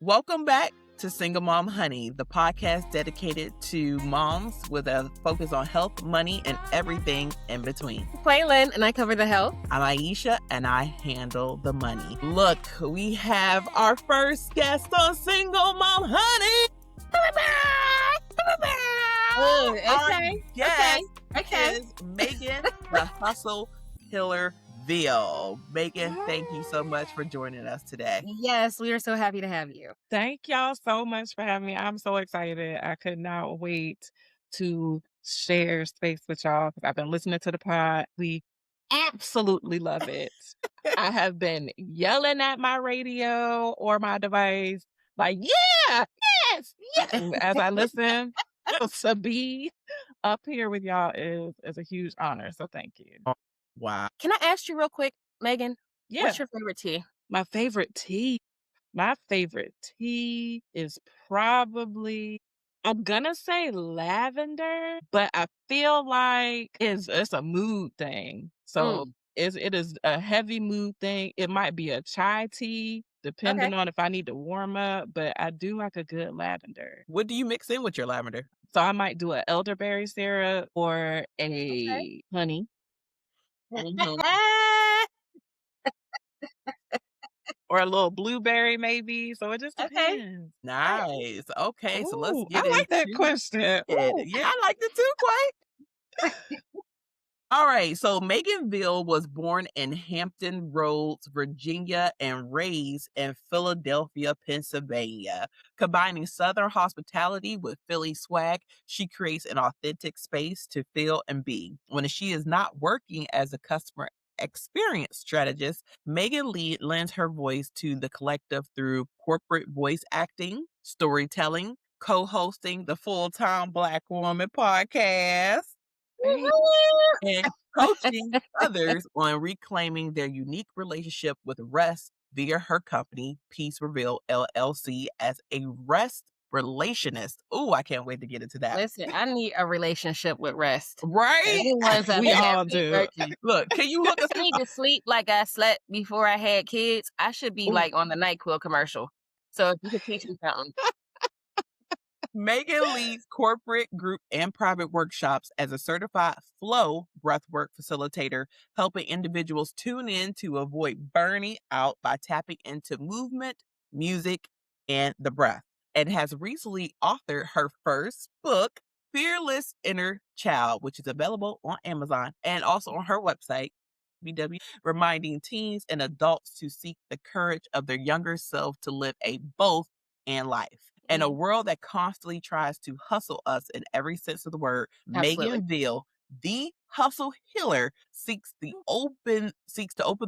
Welcome back to Single Mom Honey, the podcast dedicated to moms with a focus on health, money, and everything in between. Quaylin, and I cover the health. I'm Aisha, and I handle the money. Look, we have our first guest on Single Mom Honey. Oh, okay. Our guest Okay. is Megan, the Hustle Killer Veale. Megan, thank you so much for joining us today. Yes, we are so happy to have you. Thank y'all so much for having me. I'm so excited. I could not wait to share space with y'all because I've been listening to the pod. We absolutely love it. I have been yelling at my radio or my device, like, yeah, yes, yes, as I listen. To be up here with y'all is a huge honor. So thank you. Wow. Can I ask you real quick, Megan? Yeah. What's your favorite tea? My favorite tea is probably, I'm gonna say lavender, but I feel like it's a mood thing. So it is a heavy mood thing. It might be a chai tea, depending on if I need to warm up, but I do like a good lavender. What do you mix in with your lavender? So I might do an elderberry syrup or a honey. Or a little blueberry, maybe. So it just depends. Nice. Okay, so let's get I like that into question. it. Yeah, I liked it too, Quay. All right, so Megan Veale was born in Hampton Roads, Virginia, and raised in Philadelphia, Pennsylvania. Combining Southern hospitality with Philly swag, she creates an authentic space to feel and be. When she is not working as a customer experience strategist, Megan lends her voice to the collective through corporate voice acting, storytelling, co-hosting the Full-Time Black Woman podcast, and coaching others on reclaiming their unique relationship with rest via her company, Revealed LLC, as a Rest Relationist. Oh, I can't wait to get into that. Listen, I need a relationship with rest. Right? We all do. Look, can you hook us I need to sleep like I slept before I had kids. I should be like on the NyQuil commercial. So if you could teach me something. Megan leads corporate, group, and private workshops as a certified flow breathwork facilitator, helping individuals tune in to avoid burning out by tapping into movement, music, and the breath. And has recently authored her first book, Fearless Inner Child, which is available on Amazon and also on her website, reminding teens and adults to seek the courage of their younger self to live a both and life. In a world that constantly tries to hustle us in every sense of the word, Megan Veale, the hustle healer, seeks to open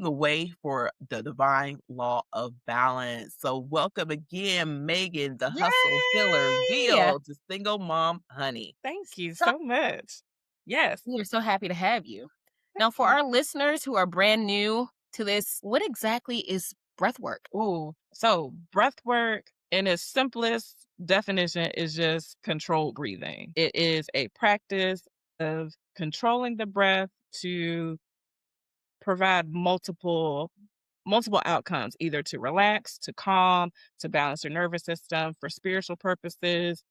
the way for the divine law of balance. So welcome again, Megan, the hustle healer Veale, to Single Mom Honey. Thank you so much. Yes. We are so happy to have you. Now, for our listeners who are brand new to this, what exactly is breathwork? So breathwork, in its simplest definition, is just controlled breathing. It is a practice of controlling the breath to provide multiple outcomes, either to relax, to calm, to balance your nervous system, for spiritual purposes.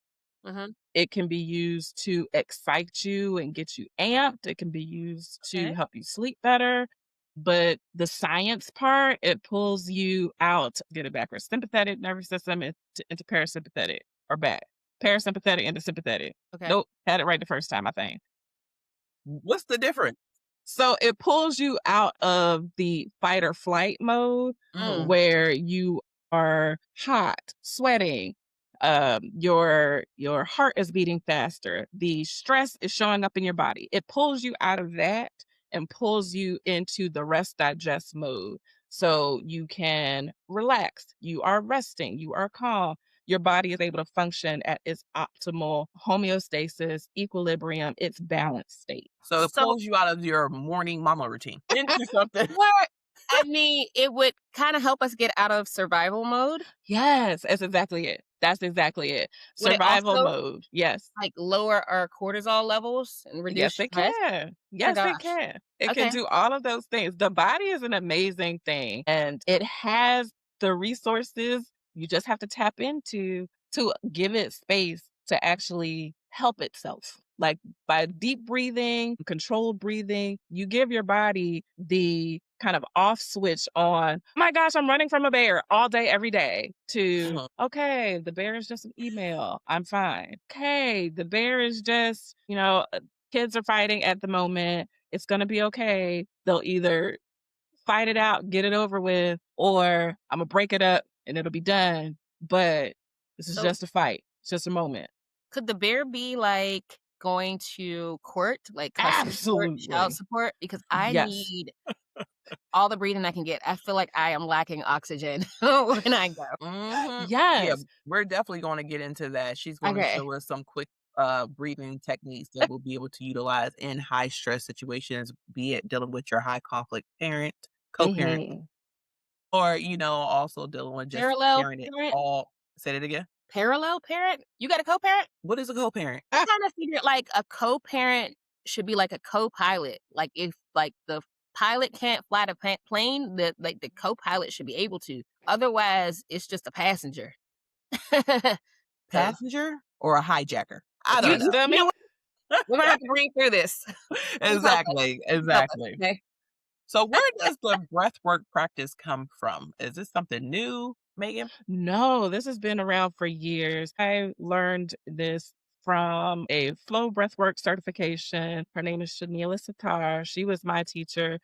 It can be used to excite you and get you amped. It can be used to help you sleep better. But the science part, it pulls you out, get it backwards, sympathetic nervous system into parasympathetic, or back. Parasympathetic into sympathetic. Nope, had it right the first time, I think. What's the difference? So it pulls you out of the fight or flight mode where you are hot, sweating, your heart is beating faster, the stress is showing up in your body. It pulls you out of that and pulls you into the rest digest mode. So you can relax, you are resting, you are calm. Your body is able to function at its optimal homeostasis, equilibrium, its balanced state. So it pulls you out of your morning mama routine into something. I mean, it would kind of help us get out of survival mode. Yes, that's exactly it. Survival mode. Yes. Like lower our cortisol levels and reduce stress? Yes, it can. It can do all of those things. The body is an amazing thing, and it has the resources You just have to tap into to give it space to actually help itself. Like by deep breathing, controlled breathing, you give your body the kind of off switch on, "Oh my gosh, I'm running from a bear all day, every day," to, Mhm. okay, the bear is just an email. I'm fine. Okay, the bear is just, kids are fighting at the moment. It's going to be okay. They'll either fight it out, get it over with, or I'm gonna break it up and it'll be done. But this is So just a fight. It's just a moment. could the bear be like going to court, like custody court, child Absolutely. support? Because I Yes. need all the breathing I can get. I feel like I am lacking oxygen when I go. Yeah, Yes. we're definitely gonna get into that. She's gonna Okay. show us some quick breathing techniques that we'll be able to utilize in high stress situations, be it dealing with your high conflict parent, co-parent, Mhm. or also dealing with just Parallel parent it parent? all. Say it again. Parallel parent? You got a co-parent? What is a co-parent? I kinda figured, like, a co-parent should be like a co-pilot. Like, if, like, the pilot can't fly the plane, the co-pilot should be able to. Otherwise, it's just a passenger. So, Passenger or a hijacker? I you don't You know. feel you know me? what? We're gonna have to breathe through this. Please help us. Exactly, Please help us, exactly. okay? So where does the breath work practice come from? Is this something new, Megan? No, this has been around for years. I learned this from a flow breathwork certification. Her name is Shanila Sitar. She was my teacher.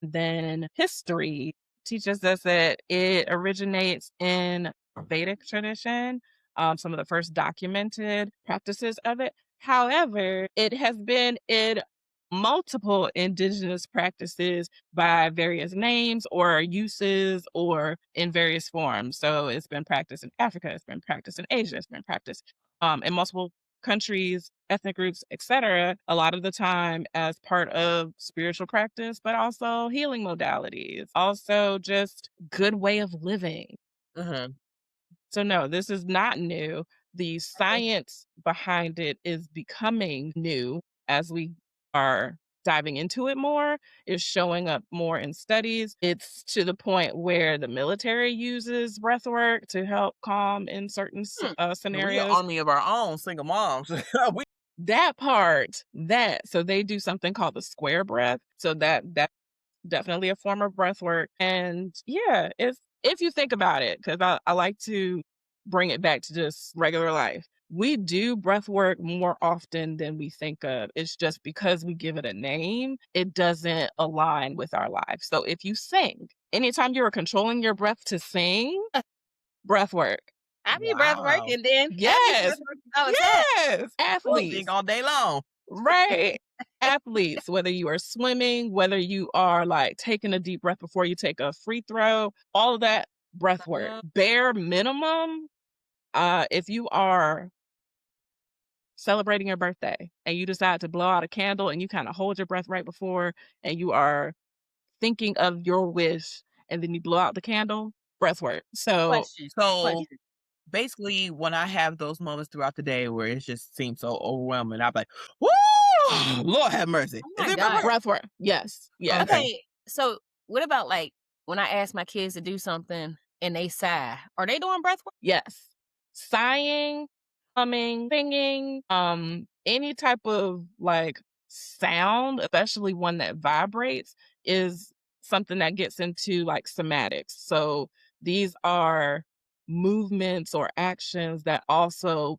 Then history teaches us that it originates in Vedic tradition, some of the first documented practices of it. However, it has been in multiple indigenous practices by various names or uses or in various forms. So it's been practiced in Africa, it's been practiced in Asia, it's been practiced in multiple countries, ethnic groups, etc. A lot of the time as part of spiritual practice, but also healing modalities, also just good way of living. Mhm. So no, this is not new. The science behind it is becoming new as we are diving into it more. It's showing up more in studies. It's to the point where the military uses breath work to help calm in certain Hmm. We an scenarios. army of our own, single moms. We That part, that so they do something called the square breath. So that's definitely a form of breath work. And yeah, it's if you think about it, because I like to bring it back to just regular life. We do breath work more often than we think of. It's just because we give it a name, it doesn't align with our lives. So if you sing, anytime you are controlling your breath to sing, breath work. I be breath Wow. working then. I be breath Yes. working all the time. Yes. We Woo! think Athletes. all day long. Right. Athletes, whether you are swimming, whether you are like taking a deep breath before you take a free throw, all of that breath work. Mhm. Bare minimum, if you are celebrating your birthday and you decide to blow out a candle and you kind of hold your breath right before and you are thinking of your wish and then you blow out the candle, breath work. So Question, So question. basically, when I have those moments throughout the day where it just seems so overwhelming, I'm like, "Woo! Lord have mercy." Oh Is my it breath god. work? breath work. Yes. Yes. Okay. Okay, so what about, like, when I ask my kids to do something and they sigh? Are they doing breath work? Yes. Sighing, humming, singing, any type of like sound, especially one that vibrates, is something that gets into like somatics. So these are movements or actions that also,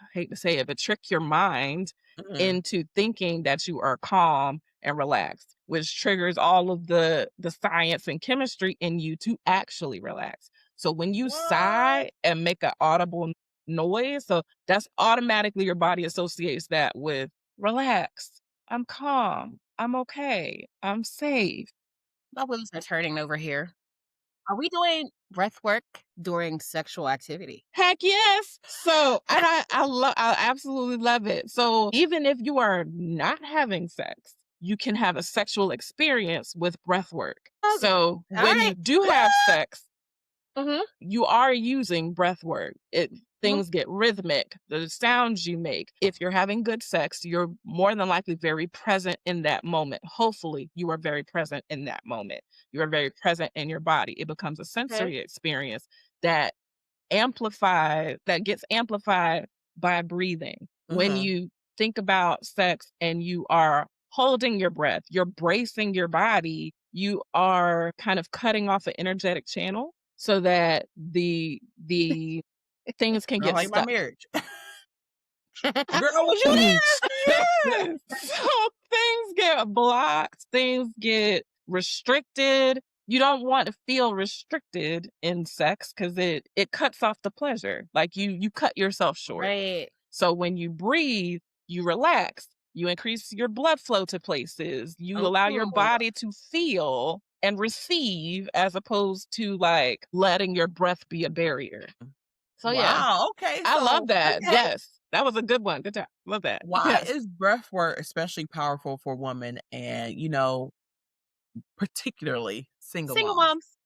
I hate to say it, but trick your mind Mhm. into thinking that you are calm and relaxed, which triggers all of the science and chemistry in you to actually relax. So when you What? sigh and make an audible noise, so that's automatically your body associates that with relax. I'm calm. I'm okay. I'm safe. My wheels are turning over here. Are we doing breath work during sexual activity? Heck yes. So, and I absolutely love it. So, even if you are not having sex, you can have a sexual experience with breath work. Okay, So, when alright. you do have sex, Mhm, you are using breath work. mhm, Things get rhythmic, the sounds you make. If you're having good sex, you're more than likely very present in that moment. Hopefully, you are very present in that moment. You are very present in your body. It becomes a okay. sensory experience that gets amplified by breathing. When Mhm. you think about sex and you are holding your breath, you're bracing your body, you are kind of cutting off an energetic channel so that the things can Kinda get like my stuck. marriage. Girl, was you Mhm. there? Yes. So things get blocked, things get restricted. You don't want to feel restricted in sex because it cuts off the pleasure. Like you cut yourself short. Right. So when you breathe, you relax, you increase your blood flow to places, you allow your Oh, body to feel and receive as opposed to like letting your breath be a barrier. So yeah, Wow, okay, I love so that. okay. Yes. That was a good one. Good job. Love that. Why Yes. is breath work especially powerful for women and, particularly single Single moms? moms.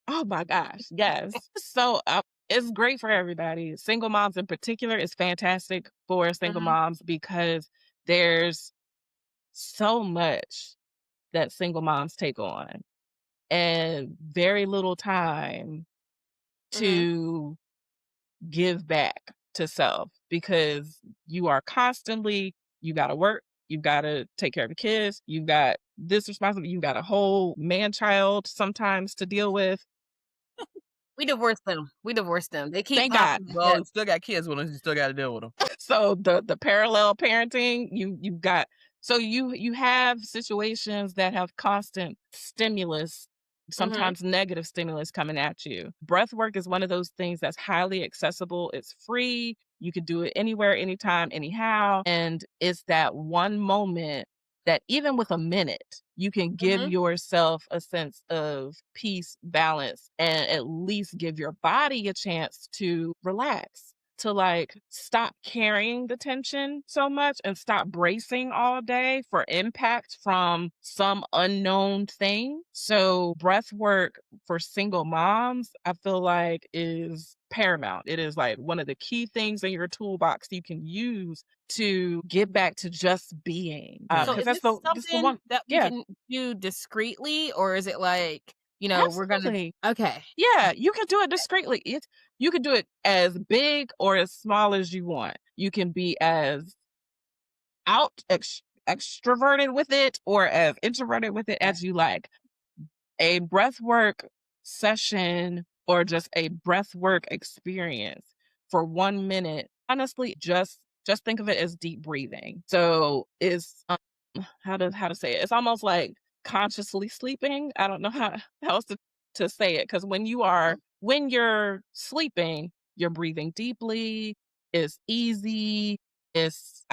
Oh my gosh. Yes. So it's great for everybody. Single moms in particular is fantastic for single Mhm, moms because there's so much that single moms take on and very little time mhm. to give back to self because you are constantly, you got to work, you got to take care of the kids, you got this responsibility, you got a whole man child sometimes to deal with. We divorced them. We divorced them. They keep Thank God. popping Well, up. you still got kids with them, you still gotta deal with them. So the parallel parenting, you've got, so you have situations that have constant stimulus, Mhm, sometimes negative stimulus coming at you. Breath work is one of those things that's highly accessible. It's free. You could do it anywhere, anytime, anyhow. And it's that one moment that even with a minute, you can give mhm. yourself a sense of peace, balance, and at least give your body a chance to relax, to like stop carrying the tension so much and stop bracing all day for impact from some unknown thing. So breath work for single moms, I feel like is paramount. It is like one of the key things in your toolbox you can use to get back to just being. Hmm. So Because is this that's the something one. that we Yeah, can do discreetly, or is it like, we're gonna absolutely. okay. Yeah, you can do it discreetly. You can do it as big or as small as you want. You can be as extroverted with it or as introverted with it Okay. as you like. A breathwork session or just a breathwork experience for 1 minute, honestly, just think of it as deep breathing. So it's how to say it. It's almost like consciously sleeping. I don't know how else to say it because when you're sleeping, you're breathing deeply. It's easy. It's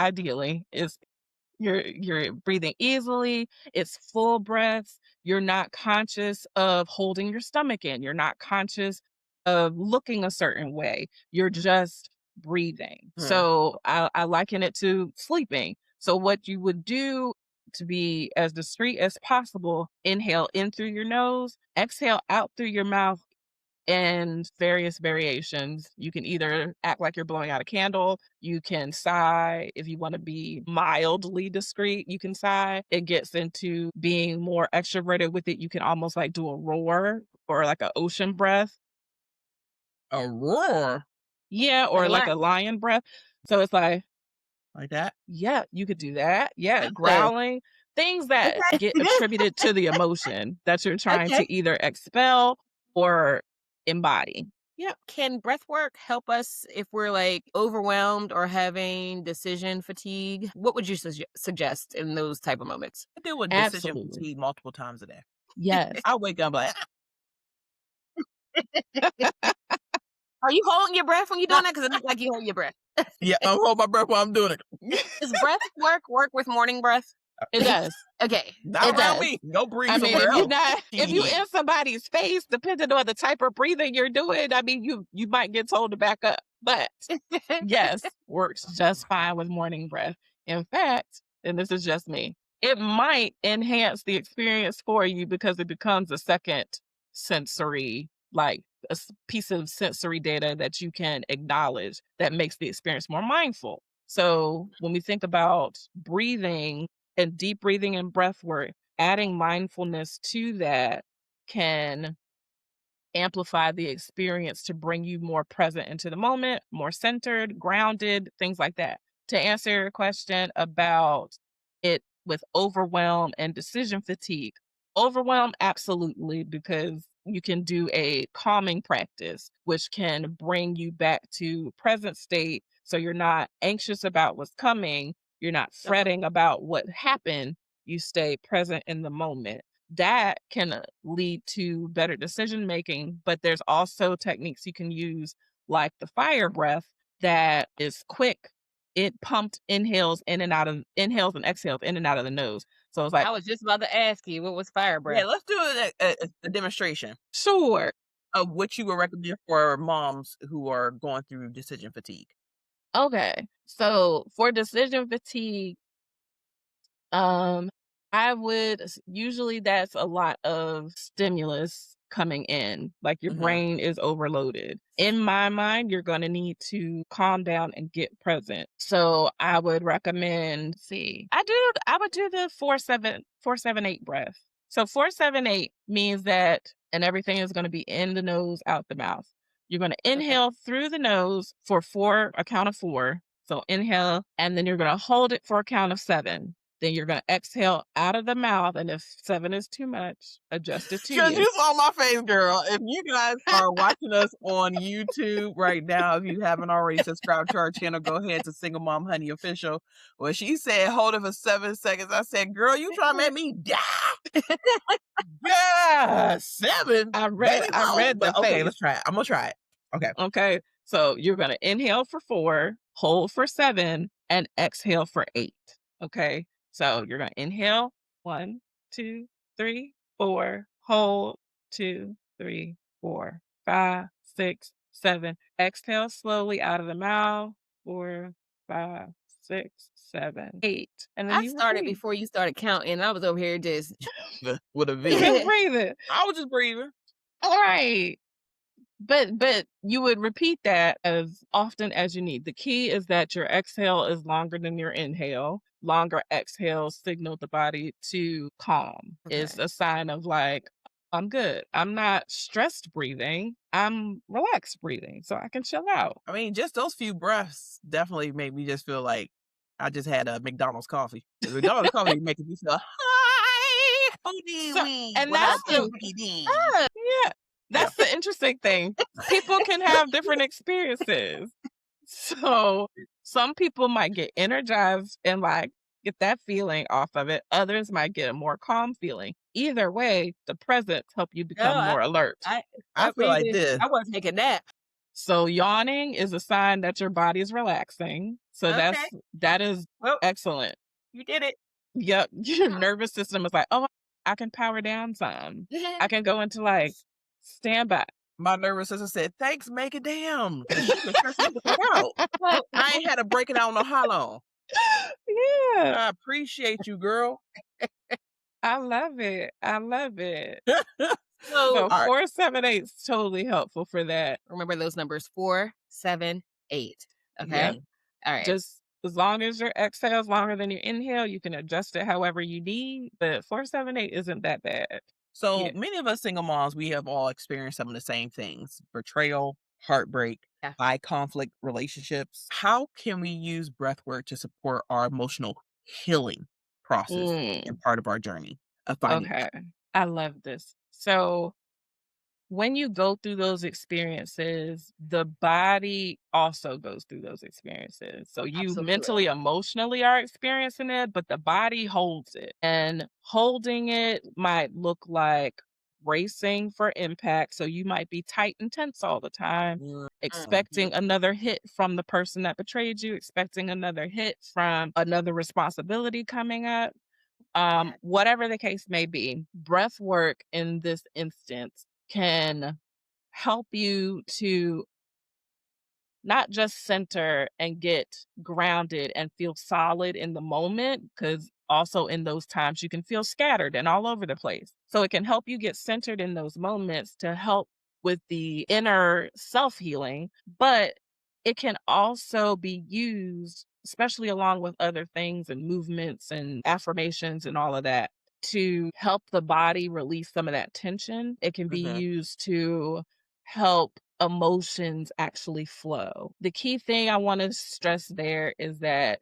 you're breathing easily. It's full breaths. You're not conscious of holding your stomach in. You're not conscious of looking a certain way. You're just breathing. Hmm. So I liken it to sleeping. So what you would do to be as discreet as possible, inhale in through your nose, exhale out through your mouth and various variations. You can either act like you're blowing out a candle, you can sigh. If you want to be mildly discreet, you can sigh. It gets into being more extroverted with it. You can almost like do a roar or like an ocean breath. A roar Yeah, Like or a like lion. a lion breath. So it's like, like that? yeah, you could do that. Yeah, Okay. growling, things that Okay. get attributed to the emotion that you're trying Okay. to either expel or embody. Yeah. Can breath work help us if we're like overwhelmed or having decision fatigue? What would you suggest in those type of moments? I deal with decision Absolutely. fatigue multiple times a day. Yes. I wake up like, Are you holding your breath when you're doing that? Because it looks like you hold your breath. yeah, I'm hold my breath while I'm doing it. Does breath work with morning breath? It does. Okay. Not It Okay. around does. me. Go breathe I mean, somewhere if you're else. not, if you Shit. in somebody's face, depending on the type of breathing you're doing, I mean, you might get told to back up. But yes, works just fine with morning breath. In fact, and this is just me, it might enhance the experience for you because it becomes a second sensory, like piece of sensory data that you can acknowledge that makes the experience more mindful. So when we think about breathing and deep breathing and breath work, adding mindfulness to that can amplify the experience to bring you more present into the moment, more centered, grounded, things like that. To answer your question about it with overwhelm and decision fatigue, overwhelm, absolutely, because you can do a calming practice, which can bring you back to present state. So you're not anxious about what's coming. You're not fretting about what happened. You stay present in the moment. That can lead to better decision making, but there's also techniques you can use, like the fire breath, that is quick. It pumped inhales and exhales in and out of the nose. So it's like, I was just about to ask you, what was fire Yeah, breath? let's do a demonstration sure. of what you would recommend for moms who are going through decision fatigue. Okay. So for decision fatigue, Um, I would usually that's a lot of stimulus coming in, like your Mhm. brain is overloaded. In my mind, you're going to need to calm down and get present. So I would recommend, see, I would do the 4-7-4-7-8 breath. So 4-7-8 means that, and everything is going to be in the nose, out the mouth. You're going to Okay. inhale through the nose for a count of 4. So inhale, and then you're going to hold it for a count of 7. Then you're gonna exhale out of the mouth, and if 7 is too much, adjust it to Cause you. you saw my face, girl. If you guys are watching us on YouTube right now, if you haven't already subscribed to our channel, go ahead to Single Mom Honey Official. When she said hold it for 7 seconds, I said, girl, you trying to make me die. Yeah, 7. Baby, I no. read the But okay, let's face. try it. I'm gonna try it. Okay. Okay, so you're gonna inhale for 4, hold for 7, and exhale for 8. Okay, so you're gonna inhale 1, 2, 3, 4, hold 2, 3, 4, 5, 6, 7. Exhale slowly out of the mouth 4, 5, 6, 7, 8, and then I you started repeat. before you started counting. I was over here just With a V. Just breathe it. I was just breathing. All right. But you would repeat that as often as you need. The key is that your exhale is longer than your inhale. Longer exhales signal the body to calm. It's okay. a sign of like, I'm good. I'm not stressed breathing. I'm relaxed breathing. So I can chill out. I mean, just those few breaths definitely made me just feel like I just had a McDonald's coffee. The McDonald's coffee making me feel hi, hoody So wee, and that's without the the hoody dee. yeah, Yeah. that's the interesting thing. People can have different experiences. So some people might get energized and like get that feeling off of it. Others might get a more calm feeling. Either way, the presents help you No, become more alert. I I stop feel like breathing. this. I want to take a nap. So yawning is a sign that your body is relaxing. So Okay. that is Well, excellent. you did it. Yep. Your nervous system is like, oh, I can power down some. I can go into like standby. My nervous system said, "Thanks, make it damn," because she been stressing me the fuck out. Well, I ain't had a break it out no how long. Yeah. I appreciate you, girl. I love it. I love it. so So All right. 4-7-8 is totally helpful for that. remember those numbers 4, 7, 8. Yeah. Okay. All right. Just as long as your exhale is longer than your inhale, you can adjust it however you need. But 4-7-8 isn't that bad. So Yeah. many of us single moms, we have all experienced some of the same things: betrayal, heartbreak, Yeah. high conflict relationships. How can we use breath work to support our emotional healing process Mm, and part of our journey of finding okay. I love this. So when you go through those experiences, the body also goes through those experiences. So you Absolutely. mentally, emotionally are experiencing it, but the body holds it. And holding it might look like racing for impact. So you might be tight and tense all the time, Mhm. expecting another hit from the person that betrayed you, expecting another hit from another responsibility coming up, Yeah. whatever the case may be. Breath work in this instance can help you to not just center and get grounded and feel solid in the moment, because also in those times you can feel scattered and all over the place. So it can help you get centered in those moments to help with the inner self healing, but it can also be used, especially along with other things and movements and affirmations and all of that, to help the body release some of that tension. It can be Mhm. used to help emotions actually flow. The key thing I want to stress there is that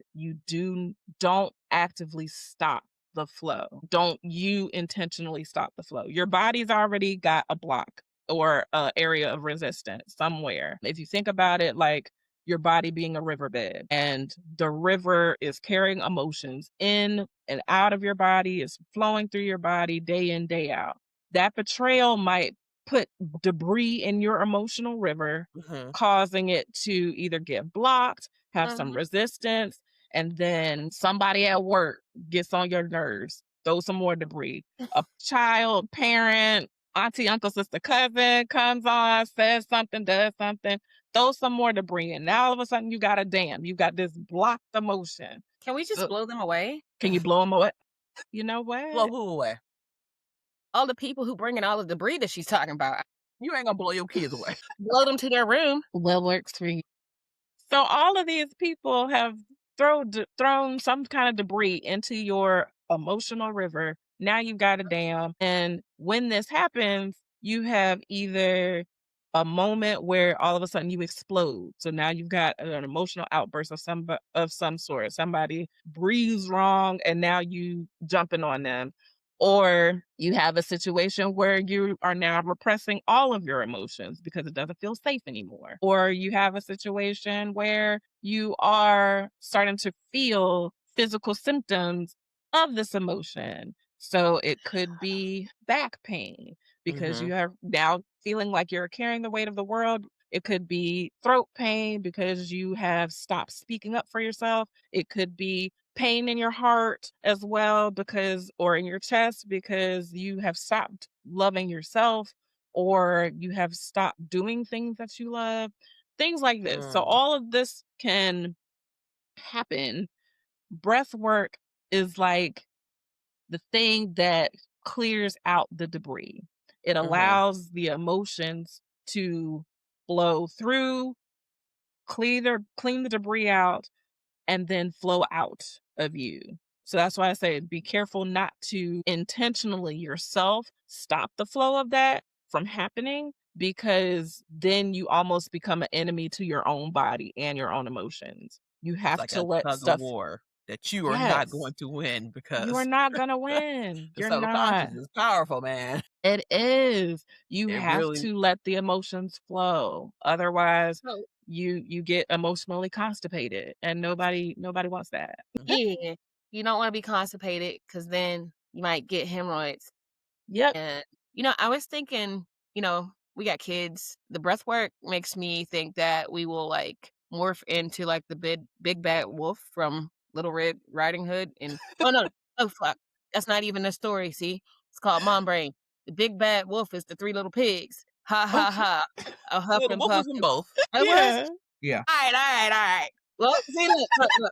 don't actively stop the flow. Don't you intentionally stop the flow. Your body's already got a block or a area of resistance somewhere. If you think about it like your body being a riverbed and the river is carrying emotions in and out of your body, is flowing through your body day in, day out. That betrayal might put debris in your emotional river, Mhm. causing it to either get blocked, have some Mhm. resistance, and then somebody at work gets on your nerves, throw some more debris. A child, parent, auntie, uncle, sister, cousin comes on, says something, does something, throw some more debris in. Now all of a sudden you got a dam. You got this blocked emotion. Can we just So blow them away? can you blow them away? You know Blow what? who away? All the people who bring in all the debris that she's talking about, You ain't gonna blow your kids away. blow them to their room. What works for you? So all of these people have thrown some kind of debris into your emotional river. Now you've got a dam. And when this happens, you have either a moment where all of a sudden you explode. So now you've got an emotional outburst of some sort. Somebody breathes wrong and now you jumping on them. Or you have a situation where you are now repressing all of your emotions because it doesn't feel safe anymore. Or you have a situation where you are starting to feel physical symptoms of this emotion. So it could be back pain because Mhm. you are now feeling like you're carrying the weight of the world. It could be throat pain because you have stopped speaking up for yourself. It could be pain in your heart as well or in your chest because you have stopped loving yourself or you have stopped doing things that you love, things like this. So Mm. all of this can happen. Breath work is like the thing that clears out the debris. It Mhm. allows the emotions to flow through, clean the debris out, and then flow out of you. So that's why I say be careful not to intentionally yourself stop the flow of that from happening because then you almost become an enemy to your own body and your own emotions. You It's have like to a let tug of stuff, war that you are not yes, going to win you are because not going to win. the You're not. subconscious is powerful, man. It is. You It have really to let the emotions flow. Otherwise, So you get emotionally constipated and nobody wants that. yeah, you don't want to be constipated because then you might get hemorrhoids. Yep. And I was thinking, we got kids. The breath work makes me think that we will like morph into like the big bad wolf from Little Red Riding Hood. And oh no, oh fuck, that's not even a story. See, it's called Mom Brain. The big bad wolf is the three little pigs. Ha ha Okay. ha. A huff well, the and wolf puff. was in both. It was Yeah. Yeah. all right, all right, all right. Well, see, look.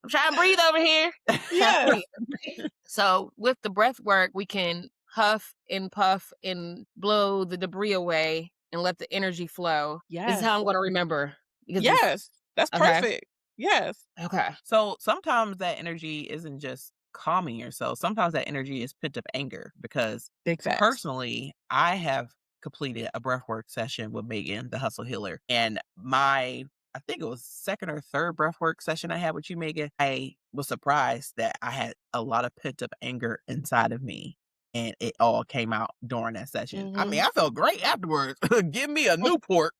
I'm trying to breathe over here. Trying to Yes. breathe. So with the breath work, we can huff and puff and blow the debris away and let the energy flow. This is how I'm Yes. going to remember because this. Yes. That's Okay. perfect. Yes. Okay. So sometimes that energy isn't just calming yourself. Sometimes that energy is pent up anger because Big facts. personally, I have completed a breathwork session with Megan, the hustle healer. And I think it was second or third breathwork session I had with you, Megan. I was surprised that I had a lot of pent up anger inside of me. And it all came out during that session. I mean, Mhm. I felt great afterwards. Give me a Newport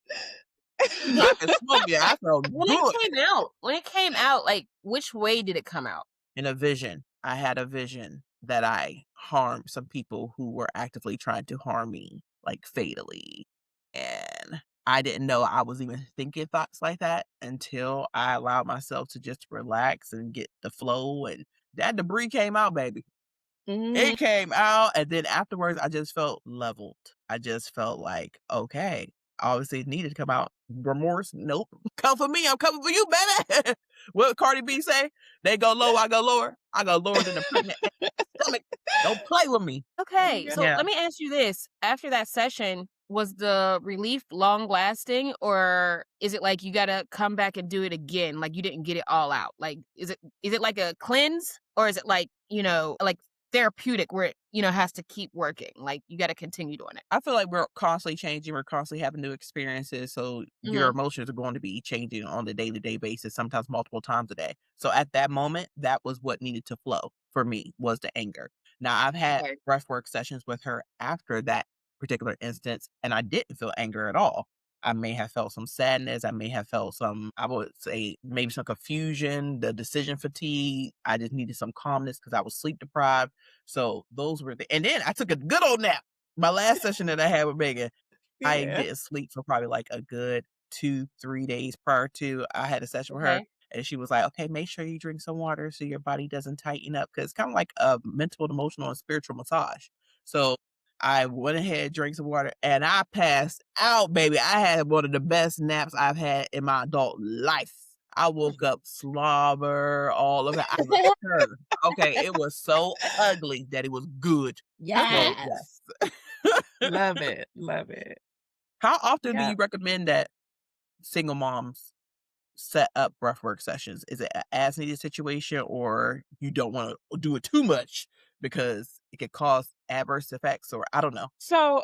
so I can smoke it. I felt good. When it came out, like which way did it come out? In a vision. I had a vision that I harmed some people who were actively trying to harm me, like fatally. And I didn't know I was even thinking thoughts like that until I allowed myself to just relax and get the flow. And that debris came out, baby. Mhm. It came out, and then afterwards, I just felt leveled. I just felt like, okay, obviously it needed to come out. Remorse, nope. Come for me, I'm coming for you, baby. What Cardi B say? They go low, I go lower. I go lower than the pregnant stomach. Don't play with me. Okay, Yeah. so Yeah. let me ask you this. After that session, was the relief long lasting or is it like you got to come back and do it again like you didn't get it all out? Like is it like a cleanse or is it like, like therapeutic where it, has to keep working. Like, you gotta continue doing it. I feel like we're constantly changing, we're constantly having new experiences, so your Mhm. emotions are going to be changing on a day-to-day basis, sometimes multiple times a day. So at that moment, that was what needed to flow for me, was the anger. Now, I've had Okay. breathwork sessions with her after that particular instance, and I didn't feel anger at all. I may have felt some sadness, I may have felt some, I would say, maybe some confusion, the decision fatigue. I just needed some calmness because I was sleep deprived. So those were and then I took a good old nap. My last session that I had with Megan, I Yeah. didn't sleep for probably like a good 2, 3 days prior to I had a session with her, Okay. and she was like, "Okay, make sure you drink some water so your body doesn't tighten up," 'cause it's kinda like a mental, emotional, and spiritual massage. So, I went ahead, drank some water, and I passed out, baby. I had one of the best naps I've had in my adult life. I woke up slobber all over. I was sure. Okay, it was so ugly that it was good. So, Yes. yes. Love it. Love it. How often do Yeah. you recommend that single moms set up breathwork sessions? Is it a as needed situation or you don't wanna do it too much because it could cause adverse effects, or I don't know? So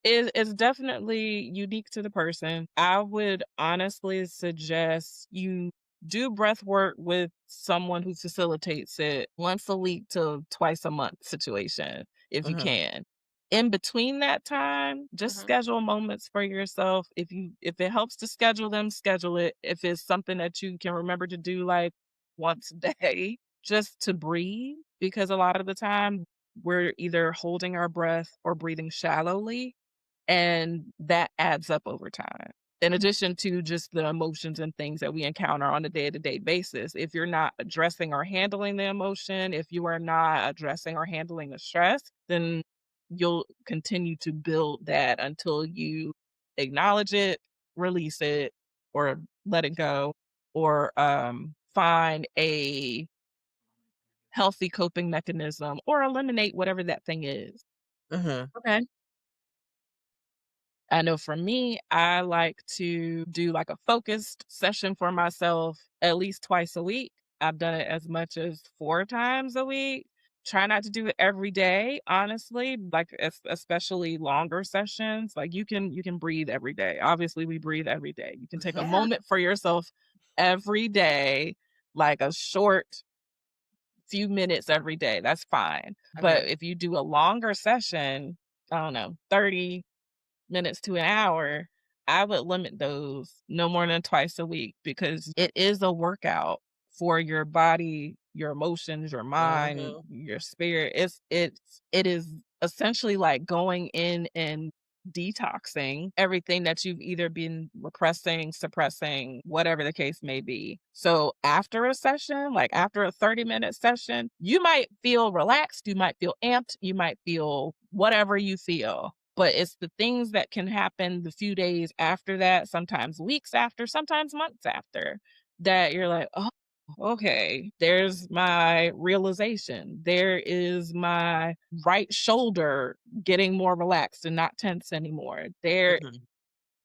it's definitely unique to the person. I would honestly suggest you do breath work with someone who facilitates it once a week to twice a month situation, if you Mhm, can. In between that time, just Mhm. schedule moments for yourself. If it helps to schedule them, schedule it. If it's something that you can remember to do like once a day, just to breathe, because a lot of the time we're either holding our breath or breathing shallowly, and that adds up over time. In addition to just the emotions and things that we encounter on a day to day basis, if you're not addressing or handling the emotion, if you are not addressing or handling the stress, then you'll continue to build that until you acknowledge it, release it, or let it go, or find a healthy coping mechanism or eliminate whatever that thing is. mhm, Okay. I know for me, I like to do like a focused session for myself at least twice a week. I've done it as much as 4 times a week. Try not to do it every day, honestly, like especially longer sessions. Like you can breathe every day. Obviously, we breathe every day. You can take a Yeah. moment for yourself every day, like a short few minutes every day. That's fine. Okay. But if you do a longer session, I don't know, 30 minutes to an hour, I would limit those no more than twice a week because it is a workout for your body, your emotions, your mind, mhm, your spirit. It is essentially like going in and detoxing everything that you've either been repressing, suppressing, whatever the case may be. So after a session, like after a 30-minute session, you might feel relaxed, you might feel amped, you might feel whatever you feel, but it's the things that can happen the few days after that, sometimes weeks after, sometimes months after, that you're like, "Oh, okay, there's my realization. There is my right shoulder getting more relaxed and not tense anymore. mhm.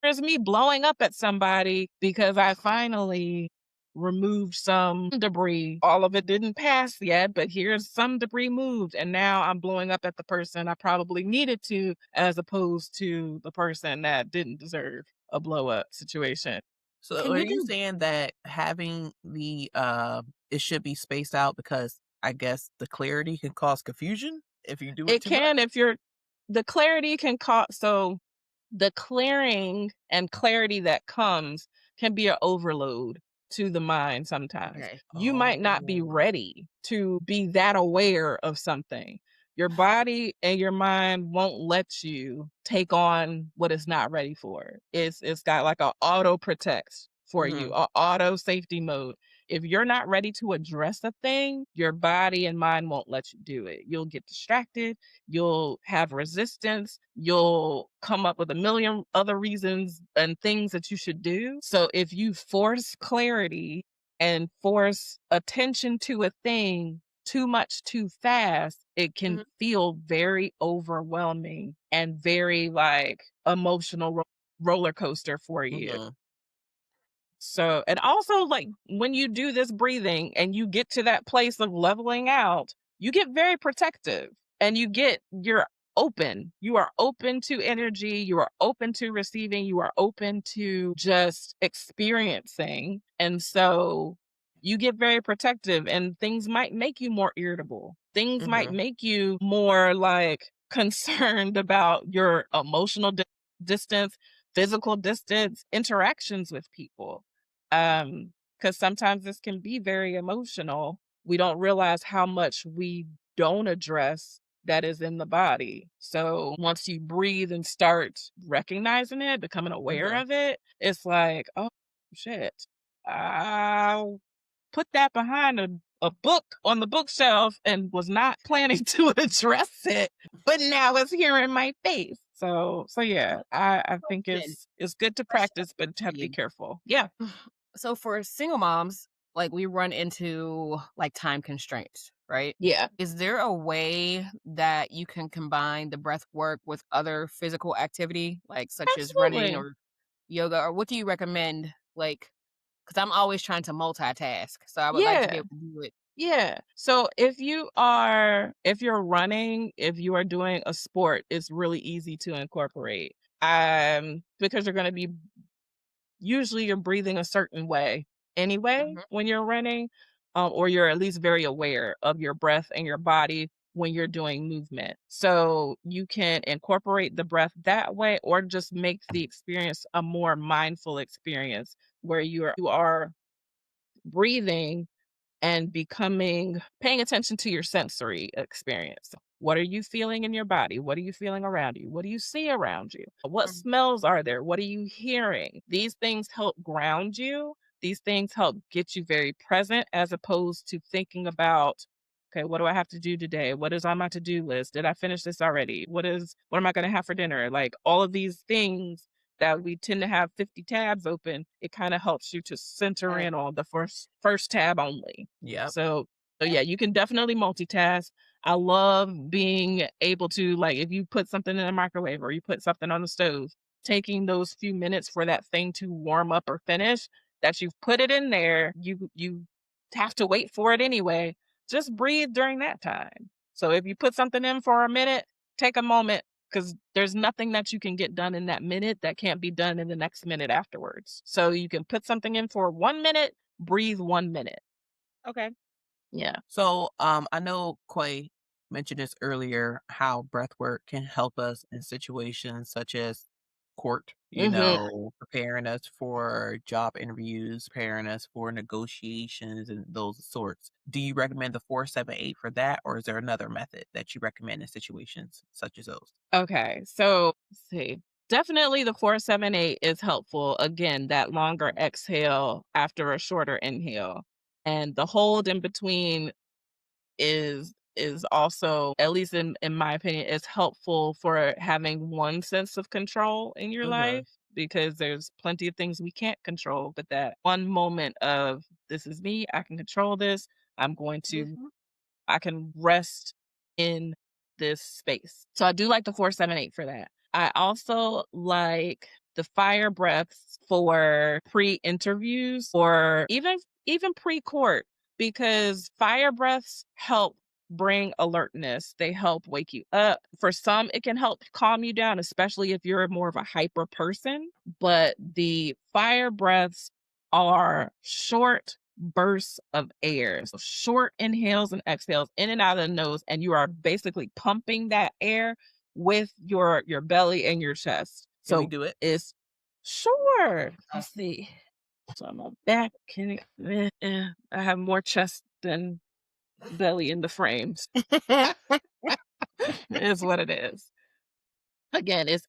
There's me blowing up at somebody because I finally removed some debris. All of it didn't pass yet, but here's some debris moved. And now I'm blowing up at the person I probably needed to, as opposed to the person that didn't deserve a blow up situation. So Can are you you do saying that having it should be spaced out because I guess the clarity can cause confusion if you do it It too much? can, if you're, the clarity can cause, so the clearing and clarity that comes can be an overload to the mind sometimes. Okay. You might not be Oh. ready to be that aware of something. Your body and your mind won't let you take on what it's not ready for. It's got like a auto protect for you, Mhm, a auto safety mode. If you're not ready to address a thing, your body and mind won't let you do it. You'll get distracted, you'll have resistance, you'll come up with a million other reasons and things that you should do. So if you force clarity and force attention to a thing too much too fast, it can Mhm. feel very overwhelming and very like emotional roller coaster for you. mhm, So, and also like when you do this breathing and you get to that place of leveling out, you get very protective and you're open. You are open to energy. You are open to receiving. You are open to just experiencing. And so you get very protective and things might make you more irritable. Things might Mhm. make you more like concerned about your emotional distance, physical distance, interactions with people. Because sometimes this can be very emotional. We don't realize how much we don't address that is in the body. So once you breathe and start recognizing it, becoming aware Mhm. of it, it's like, oh shit, I'll put that behind a book on the bookshelf and was not planning to address it, but now it's here in my face. So yeah, I think Question it's good to question practice, but for have to be you. careful. Yeah. So for single moms, like we run into like time constraints, right? Yeah. Is there a way that you can combine the breath work with other physical activity, like such as running Absolutely. or yoga, or what do you recommend? Like, because I'm always trying to multitask, so I would like to be Yeah. able to do it. Yeah. So if you're running, if you are doing a sport, it's really easy to incorporate. Because you're going to be usually you're breathing a certain way anyway Mhm. when you're running, or you're at least very aware of your breath and your body when you're doing movement. So you can incorporate the breath that way, or just make the experience a more mindful experience where you are breathing and paying attention to your sensory experience. What are you feeling in your body? What are you feeling around you? What do you see around you? What Mhm. smells are there? What are you hearing? These things help ground you. These things help get you very present as opposed to thinking about, okay, what do I have to do today? What is on my to-do list? Did I finish this already? What am I going to have for dinner? Like all of these things that we tend to have 50 tabs open, it kind of helps you to center Right. in on the first tab only. Yep. So yeah, you can definitely multitask. I love being able to, like, if you put something in a microwave or you put something on the stove, taking those few minutes for that thing to warm up or finish, that you've put it in there, you have to wait for it anyway. Just breathe during that time. So if you put something in for a minute, take a moment because there's nothing that you can get done in that minute that can't be done in the next minute afterwards. So you can put something in for 1 minute, breathe 1 minute. Okay. Yeah. So, I know Quay mentioned this earlier, how breath work can help us in situations such as court, Mhm. preparing us for job interviews, preparing us for negotiations and those sorts. Do you recommend the 478 for that, or is there another method that you recommend in situations such as those? Okay. So let's see. Definitely the 478 is helpful. Again, that longer exhale after a shorter inhale. And the hold in between is also, at least in my opinion, is helpful for having one sense of control in your Mhm. life because there's plenty of things we can't control, but that one moment of this is me, I can control this. I'm going to Mhm. I can rest in this space. So I do like the 478 for that. I also like the fire breaths for pre-interviews or even pre-court because fire breaths help bring alertness. They help wake you up. For some it can help calm you down, especially if you're more of a hyper person, but the fire breaths are short bursts of air. So short inhales and exhales in and out of the nose, and you are basically pumping that air with your belly and your chest. Can we So do it? it's sure. Let's see. So I'm on back. I have more chest than belly in the frames. It is what it is. Again, it's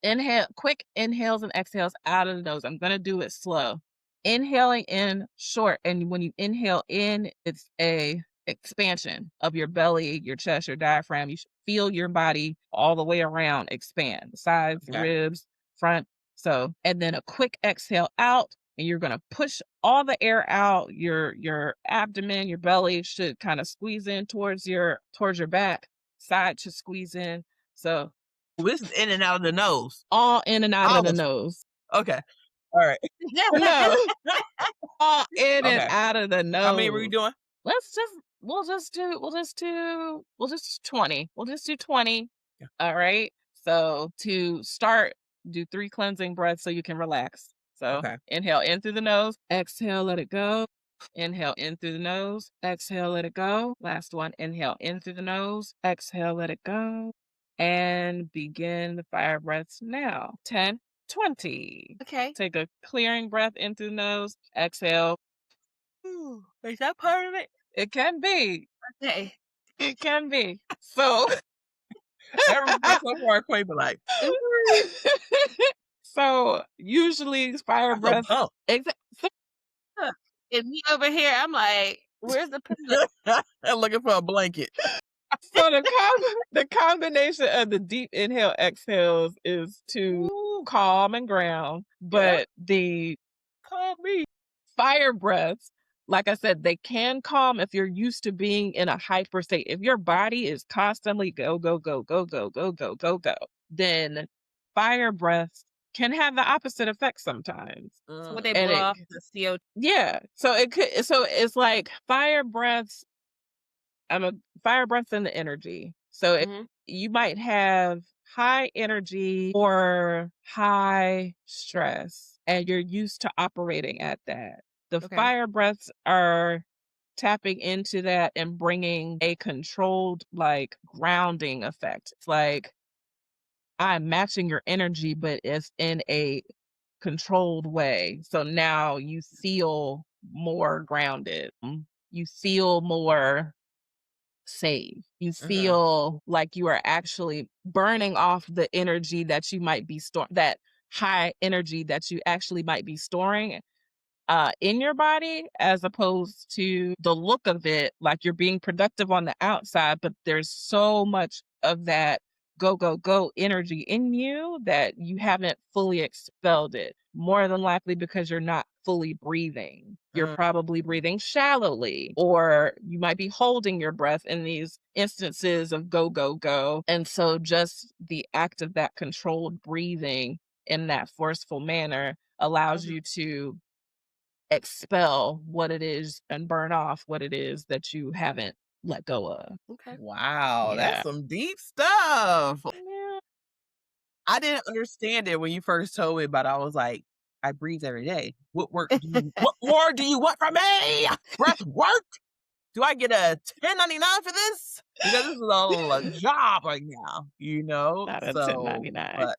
quick inhales and exhales out of the nose. I'm gonna do it slow. Inhaling in short, and when you inhale in, it's a expansion of your belly, your chest, your diaphragm. You should feel your body all the way around expand, sides, Okay. ribs, front. So, and then a quick exhale out, and you're gonna push all the air out. Your abdomen, your belly should kind of squeeze in towards your back. Side should squeeze in. So This is in and out of the nose. all in and out I of the almost nose. Okay. Alright. No, all in and Okay. out of the How many were you nose. doing? Let's just we'll just do 20. We'll just do 20. Yeah. All right. So to start, do 3 cleansing breaths so you can relax. So Okay. inhale in through the nose, exhale, let it go. Inhale in through the nose, exhale, let it go. Last one, inhale in through the nose, exhale, let it go. And begin the fire breaths now. 10, 20. Okay. Take a clearing breath in through the nose, exhale. Ooh, is that part of it? It can be. Okay. It can be. So Everybody so far Quay be like, so usually fire I feel breaths pumped. so And me over here, I'm like, where's the pillow? I'm looking for a blanket. the combination of the deep inhale exhales is to calm and ground, Yeah. but the Call me. fire breaths, like I said, they can calm if you're used to being in a hyper state. If your body is constantly go, go, go, go, go, go, go, go, go, then fire breaths can have the opposite effect sometimes. So would they And blow it, off the CO2? yeah. So it's like fire breaths. I'm a fire breaths in the energy. So Mhm. you might have high energy or high stress, and you're used to operating at that. The Okay. fire breaths are tapping into that and bringing a controlled, like, grounding effect. It's like I'm matching your energy, but it's in a controlled way. So now you feel more grounded. You feel more safe. You Mhm. feel like you are actually burning off the energy that you might be that high energy that you actually might be storing in your body, as opposed to the look of it like you're being productive on the outside, but there's so much of that go, go, go energy in you that you haven't fully expelled it. More than likely because you're not fully breathing. You're Mm. probably breathing shallowly, or you might be holding your breath in these instances of go, go, go. And so just the act of that controlled breathing in that forceful manner allows Mhm. you to expel what it is and burn off what it is that you haven't let go of. Okay. Wow, that's Yeah. some deep stuff. Yeah. I didn't understand it when you first told me about it. I was like, I breathe every day. What more do you want from me? Breath work? Do I get a 1099 for this? Because this is a job right now, you know? Not a So, 1099. but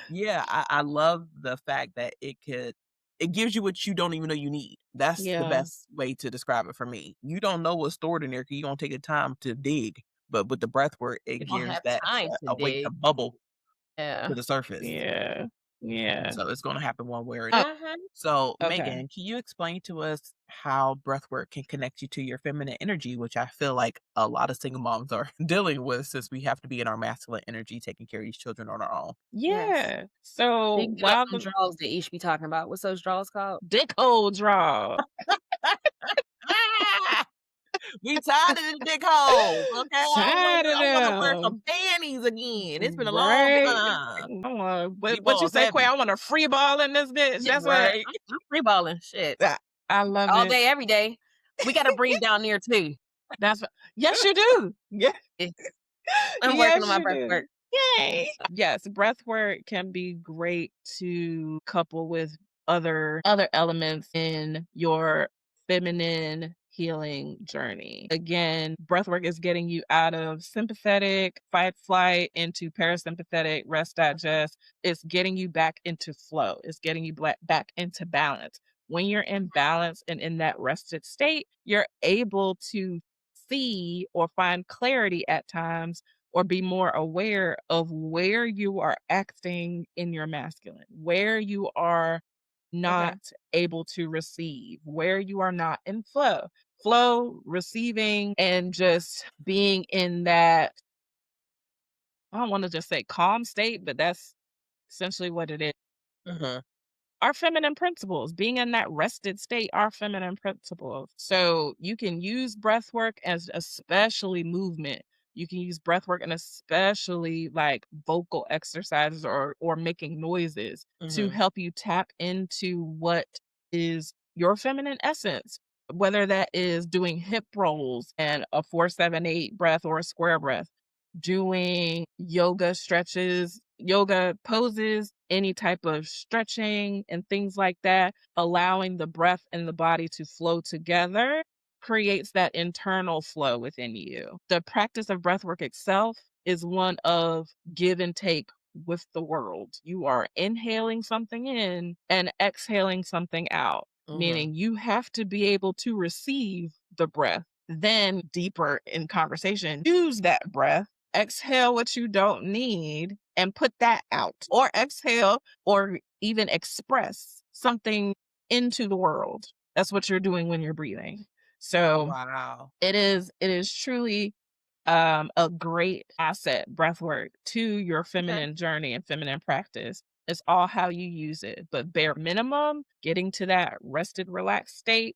yeah, I love the fact that it gives you what you don't even know you need. That's the Yeah. best way to describe it for me. You don't know what's stored in there because you don't take the time to dig. But with the breath work, it You don't gives have that time to to awake the dig. bubble Yeah. to the surface. Yeah. Yeah. So it's gonna happen one way or Oh, another. Mhm. So, okay. Megan, can you explain to us how breathwork can connect you to your feminine energy, which I feel like a lot of single moms are dealing with since we have to be in our masculine energy, taking care of these children on our own. Yes. Yeah. So You can get up while them the draws that you should be talking about. What's those draws called? dick hole draw. Ah! We tired of the dick holes, okay? Tired of I wanna wear them. some panties again. It's been a long Right. time. I want These what you balls say, Quay? heavy. I want a free ball in this bitch. Yeah, That's what Right. I'm free balling. Shit. I, I love All it. day, every day. We got to breathe down there too. That's what, yes, you do. Yeah. Yeah. I'm working on Yes, my you breath do. work. Yay. Yes, breath work can be great to couple with other elements in your feminine healing journey. Again, breath work is getting you out of sympathetic fight flight into parasympathetic rest digest. It's getting you back into flow. It's getting you back into balance. When you're in balance and in that rested state, you're able to see or find clarity at times or be more aware of where you are acting in your masculine, where you are Okay. not able to receive, where you are not in flow. Flow, receiving, and just being in that, I don't want to just say calm state, but that's essentially what it is. Mhm. Our feminine principles, being in that rested state, our feminine principles. So you can use breath work as especially movement. You can use breath work and especially like vocal exercises or making noises to Mhm. help you tap into what is your feminine essence. whether that is doing hip rolls and a 4-7-8 breath or a square breath, doing yoga stretches, yoga poses, any type of stretching and things like that, allowing the breath and the body to flow together creates that internal flow within you. The practice of breath work itself is one of give and take with the world. You are inhaling something in and exhaling something out, Mhm. meaning you have to be able to receive the breath. Then, deeper in conversation, use that breath, exhale what you don't need, and put that out, or exhale, or even express something into the world. That's what you're doing when you're breathing. So, Wow. it is truly a great asset, breath work, to your Okay. feminine journey and feminine practice. It's all how you use it. But bare minimum, getting to that rested, relaxed state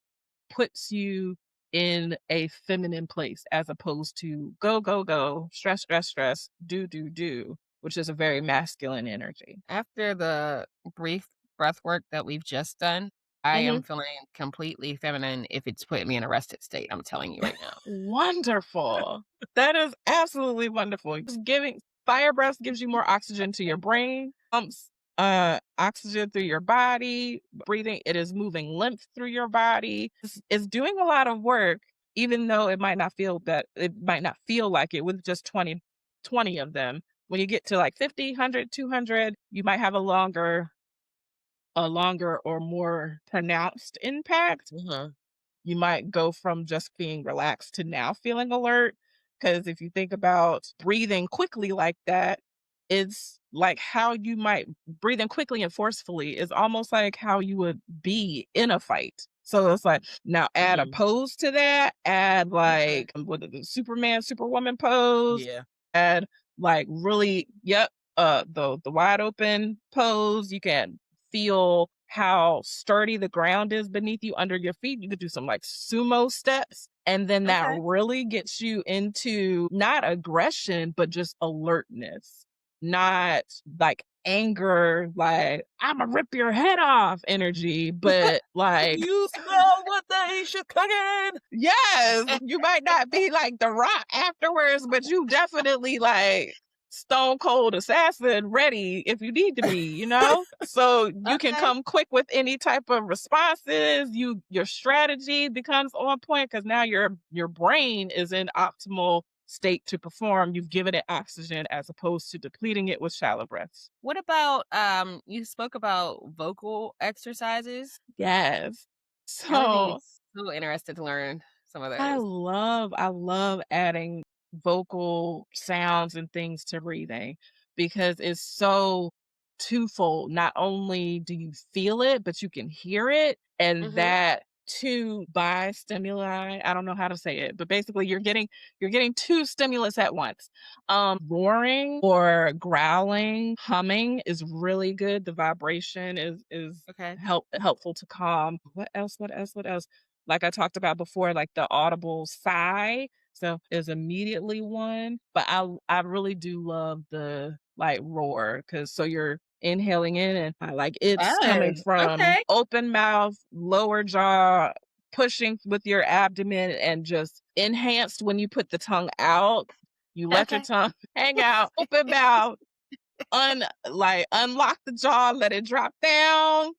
puts you in a feminine place as opposed to go, go, go, stress, stress, stress, do, do, do, which is a very masculine energy. After the brief breath work that we've just done, I am Mhm. feeling completely feminine if it's putting me in a rested state, I'm telling you right now. Wonderful. That is absolutely wonderful. Just giving fire breath gives you more oxygen to your brain, pumps oxygen through your body, breathing, it is moving lymph through your body. It's doing a lot of work, even though it might not feel like it with just 20 of them. When you get to like 50, 100, 200, you might have a longer or more pronounced impact. Mhm. You might go from just being relaxed to now feeling alert. Because if you think about breathing quickly like that, it's like how you might breathing quickly and forcefully is almost like how you would be in a fight. So it's like now add a Mhm. pose to that, add Okay. like what is it, Superman, Superwoman pose, Yeah. add like really, yep, the wide open pose. You can feel how sturdy the ground is beneath you under your feet. You could do some like sumo steps. And then that Okay. really gets you into not aggression, but just alertness, not like anger, like I'm gonna rip your head off energy, but like, You smell what they should cooking. yes, you might not be like the rock afterwards, but you definitely like stone cold assassin ready if you need to be. So you can Okay. come quick with any type of responses. Your strategy becomes on point because now your brain is in optimal state to perform. You've given it oxygen as opposed to depleting it with shallow breaths. What about, you spoke about vocal exercises? Yes. I would be So so interested to learn some of I those. love I love adding vocal sounds and things to breathing because it's so twofold. Not only do you feel it, but you can hear it. And Mhm. that two by stimuli, I don't know how to say it, but basically you're getting two stimulus at once. Roaring or growling, humming is really good. The vibration is Okay. helpful to calm. What else? What else? What else? Like I talked about before, like the audible sigh. So is immediately one, but I really do love the like roar because so you're inhaling in and like it's coming Fun. from Okay. open mouth, lower jaw, pushing with your abdomen and just enhanced when you put the tongue out. You let your Okay. tongue hang out, open mouth, unlock the jaw, let it drop down.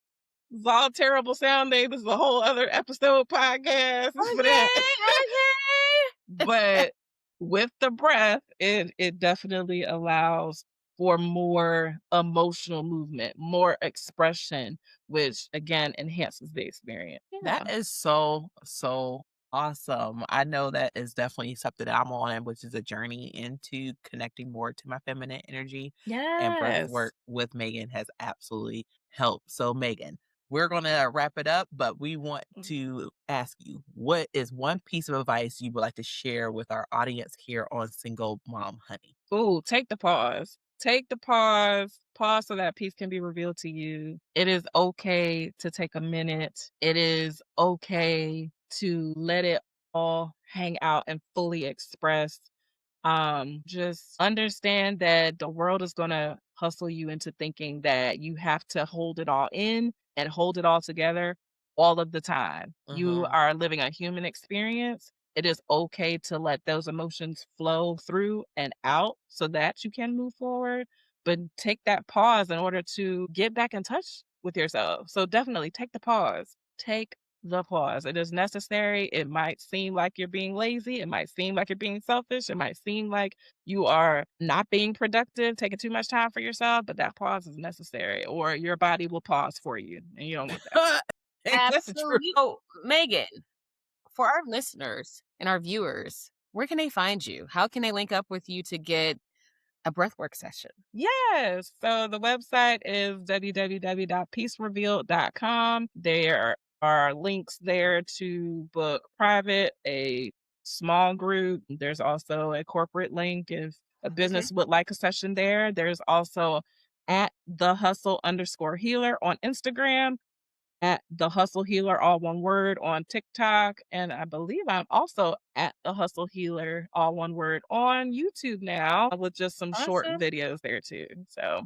It's all terrible sounding. This is a whole other episode podcast for that. Okay, okay. But with the breath, it definitely allows for more emotional movement, more expression, which again enhances the experience. That Yeah. is so, so awesome. I know that is definitely something that I'm on, which is a journey into connecting more to my feminine energy. And breath Yes. work with Megan has absolutely helped. So, Megan, we're going to wrap it up, but we want to ask you what is one piece of advice you would like to share with our audience here on Single Mom Honey? Ooh, take the pause. Take the pause. Pause so that peace can be revealed to you. It is okay to take a minute. It is okay to let it all hang out and fully express. Just understand that the world is going to hustle you into thinking that you have to hold it all in and hold it all together. all of the time. You Mhm. are living a human experience. It is okay to let those emotions flow through and out so that you can move forward, but take that pause in order to get back in touch with yourself. So definitely take the pause. Take the pause. It is necessary. It might seem like you're being lazy. It might seem like you're being selfish. It might seem like you are not being productive, taking too much time for yourself, but that pause is necessary, or your body will pause for you, and you don't want that. Ain't that the truth? Absolutely. So, Megan, for our listeners and our viewers, where can they find you? How can they link up with you to get a breathwork session? Yes. So the website is www.peacerevealed.com. There are links there to book private, a small group. There's also a corporate link if a Okay. business would like a session there. There's also at the hustle underscore healer on Instagram, at the hustle healer, all one word, on TikTok. And I believe I'm also at the hustle healer, all one word, on YouTube now with just some short Awesome. videos there too. So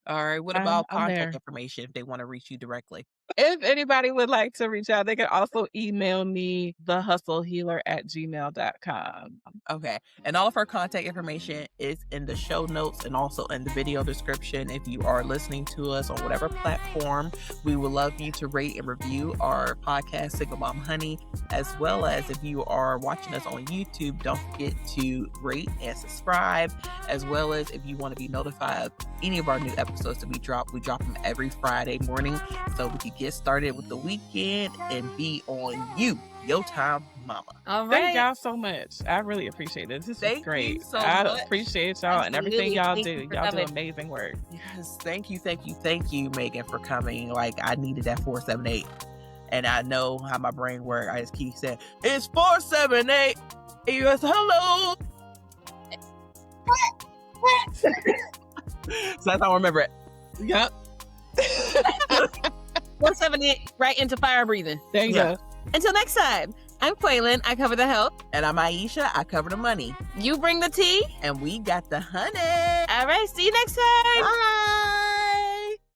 All right, what I'm, about I'm contact there. information if they wanna reach you directly? If anybody would like to reach out, they can also email me thehustlehealer@gmail.com. Okay. And all of our contact information is in the show notes and also in the video description. If you are listening to us on whatever platform, we would love you to rate and review our podcast, Single Mom Honey, as well as if you are watching us on YouTube, don't forget to rate and subscribe, as well as if you want to be notified of any of our new episodes that we drop them every Friday morning so we can get started with the weekend and be on your time, mama. All Thank right. y'all so much. I really appreciate it. This is Thank great. you so I much. appreciate y'all and everything Absolutely. y'all Thank do. you for Y'all do coming. amazing work. Yes, thank you, Megan, for coming. Like, I needed that 478. And I know how my brain works. I just keep saying, it's 478. And you guys, hello. So that's how I remember it. Yep. 178 right into fire breathing. There you Yeah. go. Until next time, I'm Quaylin. I cover the health. And I'm Aisha. I cover the money. You bring the tea. And we got the honey. All right. See you next time. Bye.